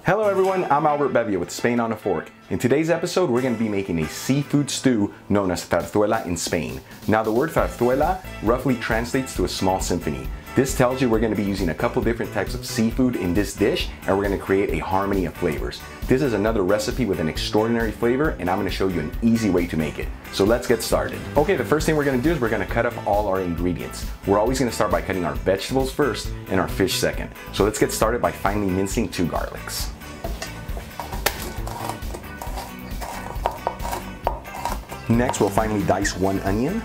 Hello everyone, I'm Albert Bevia with Spain on a Fork. In today's episode, we're going to be making a seafood stew known as zarzuela in Spain. Now the word zarzuela roughly translates to a small symphony. This tells you we're going to be using a couple different types of seafood in this dish, and we're going to create a harmony of flavors. This is another recipe with an extraordinary flavor, and I'm going to show you an easy way to make it. So let's get started. Okay, the first thing we're going to do is we're going to cut up all our ingredients. We're always going to start by cutting our vegetables first and our fish second. So let's get started by finely mincing 2 garlics. Next, we'll finely dice 1 onion.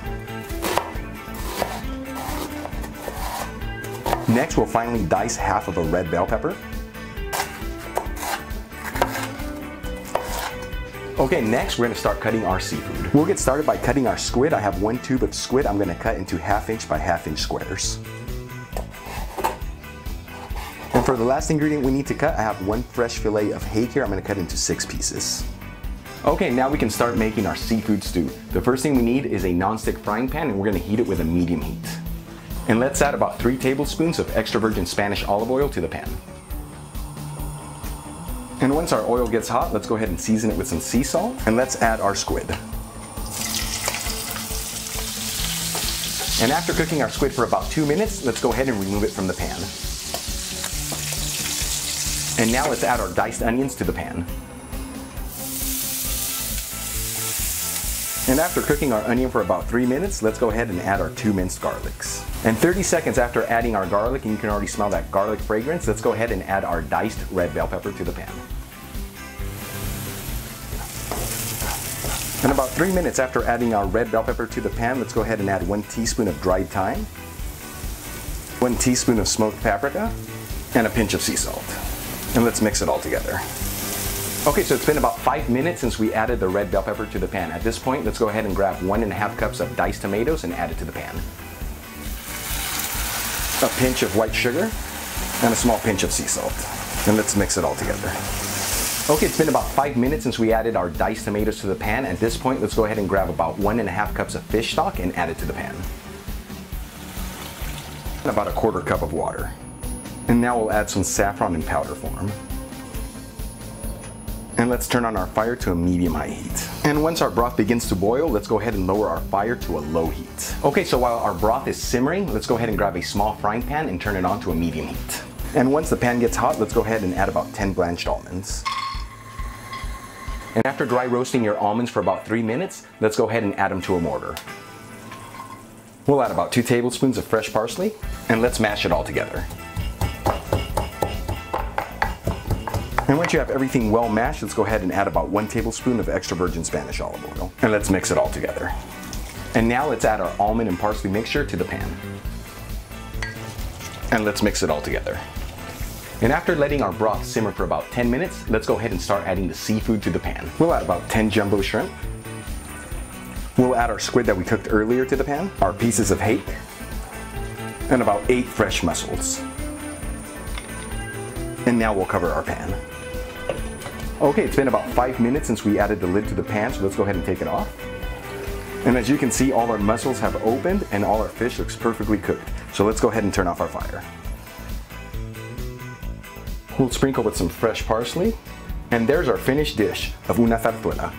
Next, we'll finely dice half of a red bell pepper. Okay, next we're going to start cutting our seafood. We'll get started by cutting our squid. I have 1 tube of squid I'm going to cut into 1/2 inch by 1/2 inch squares. And for the last ingredient we need to cut, I have 1 fresh fillet of hake here. I'm going to cut into 6 pieces. Okay, now we can start making our seafood stew. The first thing we need is a non-stick frying pan, and we're going to heat it with a medium heat. And let's add about 3 tablespoons of extra virgin Spanish olive oil to the pan. And once our oil gets hot, let's go ahead and season it with some sea salt, and let's add our squid. And after cooking our squid for about 2 minutes, let's go ahead and remove it from the pan. And now let's add our diced onions to the pan. And after cooking our onion for about 3 minutes, let's go ahead and add our 2 minced garlics. And 30 seconds after adding our garlic, and you can already smell that garlic fragrance, let's go ahead and add our diced red bell pepper to the pan. And about 3 minutes after adding our red bell pepper to the pan, let's go ahead and add 1 teaspoon of dried thyme, 1 teaspoon of smoked paprika, and a pinch of sea salt. And let's mix it all together. Okay, so it's been about 5 minutes since we added the red bell pepper to the pan. At this point, let's go ahead and grab 1½ cups of diced tomatoes and add it to the pan. A pinch of white sugar and a small pinch of sea salt. And let's mix it all together. Okay, it's been about 5 minutes since we added our diced tomatoes to the pan. At this point, let's go ahead and grab about 1½ cups of fish stock and add it to the pan. And about 1/4 cup of water. And now we'll add some saffron in powder form. And let's turn on our fire to a medium-high heat. And once our broth begins to boil, let's go ahead and lower our fire to a low heat. Okay, so while our broth is simmering, let's go ahead and grab a small frying pan and turn it on to a medium heat. And once the pan gets hot, let's go ahead and add about 10 blanched almonds. And after dry roasting your almonds for about 3 minutes, let's go ahead and add them to a mortar. We'll add about 2 tablespoons of fresh parsley, and let's mash it all together. And once you have everything well mashed, let's go ahead and add about 1 tablespoon of extra virgin Spanish olive oil. And let's mix it all together. And now let's add our almond and parsley mixture to the pan. And let's mix it all together. And after letting our broth simmer for about 10 minutes, let's go ahead and start adding the seafood to the pan. We'll add about 10 jumbo shrimp. We'll add our squid that we cooked earlier to the pan, our pieces of hake, and about 8 fresh mussels. And now we'll cover our pan. Okay, it's been about 5 minutes since we added the lid to the pan, so let's go ahead and take it off. And as you can see, all our mussels have opened and all our fish looks perfectly cooked. So let's go ahead and turn off our fire. We'll sprinkle with some fresh parsley. And there's our finished dish of una zarzuela.